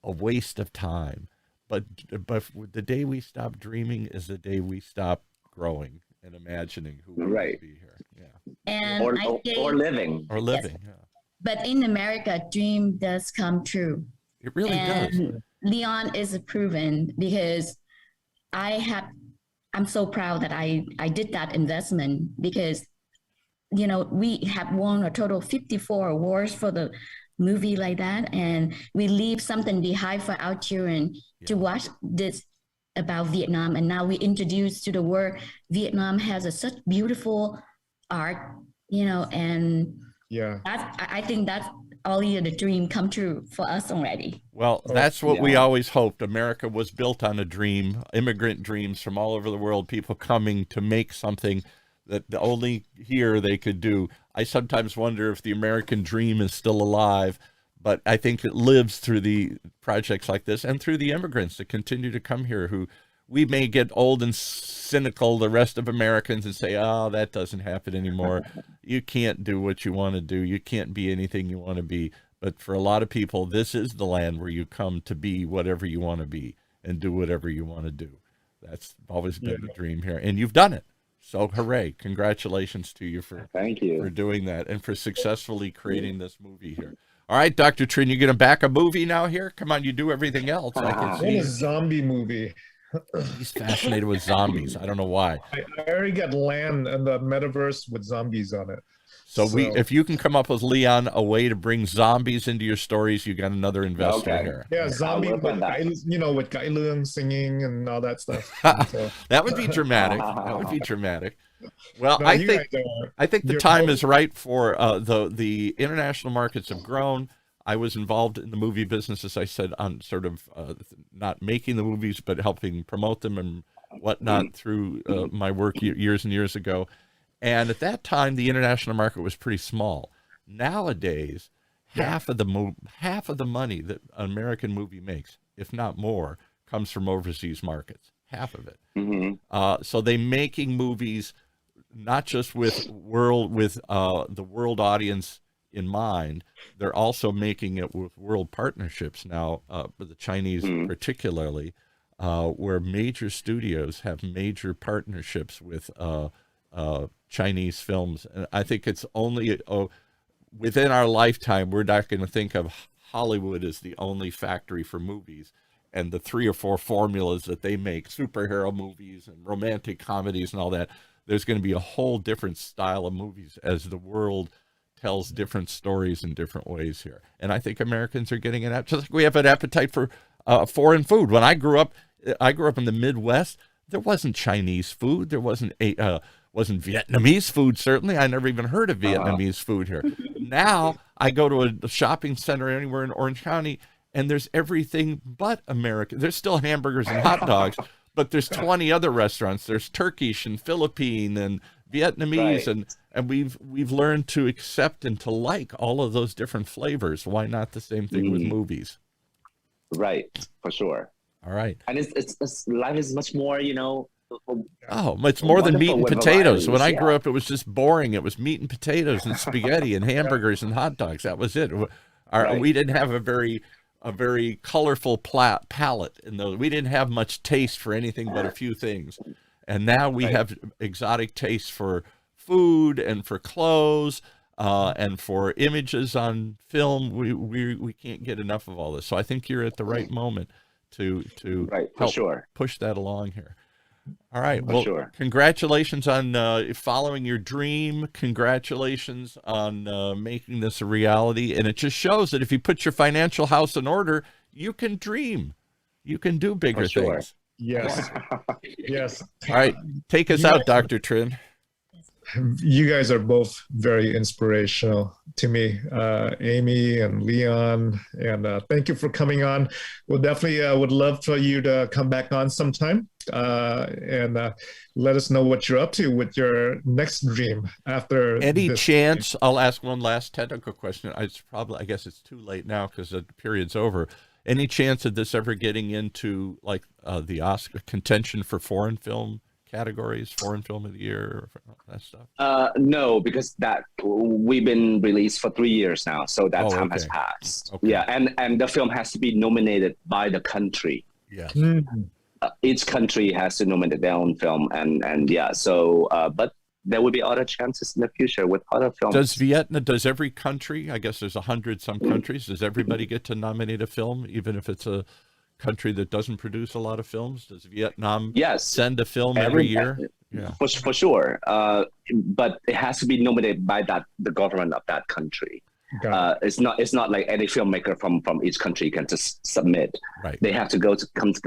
a waste of time. But the day we stop dreaming is the day we stop growing and imagining who we will be here. Yeah. And Or living. Or living. Yes. Yeah. But in America, dream does come true. It really does. Leon is proven, because I'm so proud that I did that investment, because, we have won a total of 54 awards for the movie like that. And we leave something behind for our children to watch this about Vietnam. And now we introduce to the world, Vietnam has such beautiful art, and I think that's only the dream come true for us already. Well, that's what we always hoped. America was built on a dream, immigrant dreams from all over the world, people coming to make something that only here they could do. I sometimes wonder if the American dream is still alive, but I think it lives through the projects like this and through the immigrants that continue to come here, who we may get old and cynical, the rest of Americans, and say, oh, that doesn't happen anymore. You can't do what you want to do. You can't be anything you want to be. But for a lot of people, this is the land where you come to be whatever you want to be and do whatever you want to do. That's always been the dream here. And you've done it. So hooray. Congratulations to you for doing that and for successfully creating this movie here. All right, Dr. Trin, you're going to back a movie now here? Come on, you do everything else. I can see. What a zombie movie. He's fascinated with zombies. I don't know why. I already got land in the metaverse with zombies on it. So if you can come up with, Leon, a way to bring zombies into your stories, you got another investor here. Yeah, zombie with Gai Leung singing and all that stuff. So. That would be dramatic. That would be dramatic. Well, no, I think the time is right for the international markets have grown. I was involved in the movie business, as I said, on sort of not making the movies, but helping promote them and whatnot through my work years and years ago. And at that time, the international market was pretty small. Nowadays, half of the money that an American movie makes, if not more, comes from overseas markets. Half of it. So they're making movies not just with the world audience in mind. They're also making it with world partnerships now, with the Chinese particularly, where major studios have major partnerships with Chinese films. And I think it's only within our lifetime, we're not going to think of Hollywood as the only factory for movies. And the 3 or 4 formulas that they make, superhero movies and romantic comedies and all that, there's going to be a whole different style of movies as the world tells different stories in different ways here. And I think Americans are getting an appetite. Just like we have an appetite for foreign food. When I grew up in the Midwest. There wasn't Chinese food. There wasn't Vietnamese food, certainly. I never even heard of Vietnamese food here. Now I go to a shopping center anywhere in Orange County, and there's everything but American. There's still hamburgers and hot dogs, but there's 20 other restaurants. There's Turkish and Philippine and Vietnamese, and we've learned to accept and to like all of those different flavors. Why not the same thing with movies? Right, for sure. All right. And it's life is much more, Oh, it's more than meat and potatoes. When I grew up, it was just boring. It was meat and potatoes and spaghetti and hamburgers and hot dogs. That was it. We didn't have a very colorful palate in those. We didn't have much taste for anything but a few things. And now we have exotic tastes for food and for clothes and for images on film. We can't get enough of all this. So I think you're at the right moment to help push that along here. All right. Well, congratulations on following your dream. Congratulations on making this a reality. And it just shows that if you put your financial house in order, you can dream. You can do bigger things. Yes. Yes. All right. Take us out, Dr. Trin. You guys are both very inspirational to me, Amy and Leon, and thank you for coming on. We'll definitely would love for you to come back on sometime and let us know what you're up to with your next dream after. Any chance? I'll ask one last technical question. I guess it's too late now because the period's over. Any chance of this ever getting into like the Oscar contention for foreign film categories, foreign film of the year, that stuff? No, because that we've been released for 3 years now, so that time has passed. Okay. Yeah, and the film has to be nominated by the country. Yes. Each country has to nominate their own film, and yeah. So, but there will be other chances in the future with other films. Does every country? I guess there's 100-some countries. Does everybody get to nominate a film, even if it's a country that doesn't produce a lot of films? Does Vietnam send a film every year? Yeah, for sure. But it has to be nominated by the government of that country. It's not like any filmmaker from each country can just submit. Right. They have to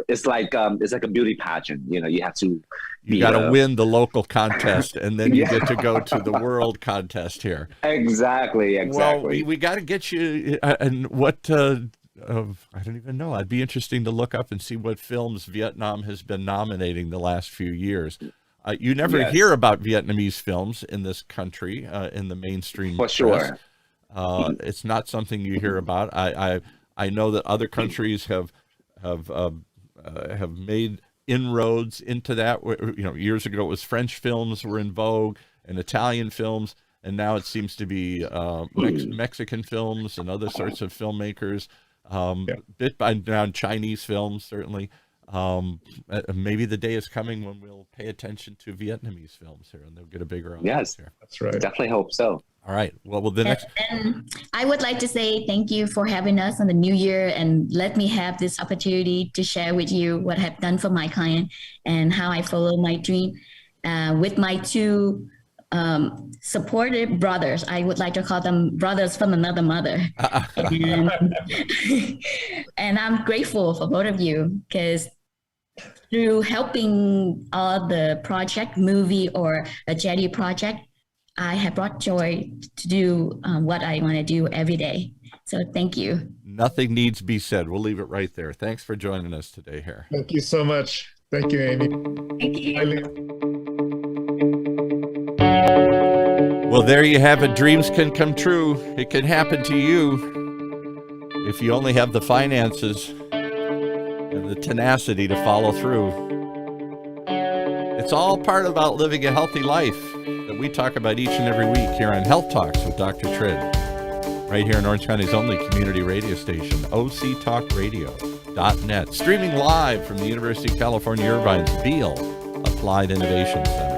it's like a beauty pageant. You have to. You got to win the local contest, and then you get to go to the world contest here. Exactly. Well, we got to get you. And what? I don't even know. I'd be interesting to look up and see what films Vietnam has been nominating the last few years. You never hear about Vietnamese films in this country in the mainstream press. Sure. It's not something you hear about. I know that other countries have made inroads into that. Years ago it was French films were in vogue and Italian films, and now it seems to be Mexican films and other sorts of filmmakers. Bit by now Chinese films, certainly. Maybe the day is coming when we'll pay attention to Vietnamese films here, and they'll get a bigger audience here. That's right. Definitely hope so. All right. Well, the next. And I would like to say thank you for having us on the new year, and let me have this opportunity to share with you what I've done for my client and how I follow my dream with my two supportive brothers. I would like to call them brothers from another mother. And I'm grateful for both of you, because through helping all the project, movie or a charity project, I have brought joy to do what I want to do every day. So thank you. Nothing needs to be said. We'll leave it right there. Thanks for joining us today here. Thank you so much. Thank you, Amy. Thank you. Bye, Leon. Well, there you have it. Dreams can come true. It can happen to you if you only have the finances and the tenacity to follow through. It's all part about living a healthy life that we talk about each and every week here on Health Talks with Dr. Trid, right here in Orange County's only community radio station, octalkradio.net, streaming live from the University of California, Irvine's Beale Applied Innovation Center.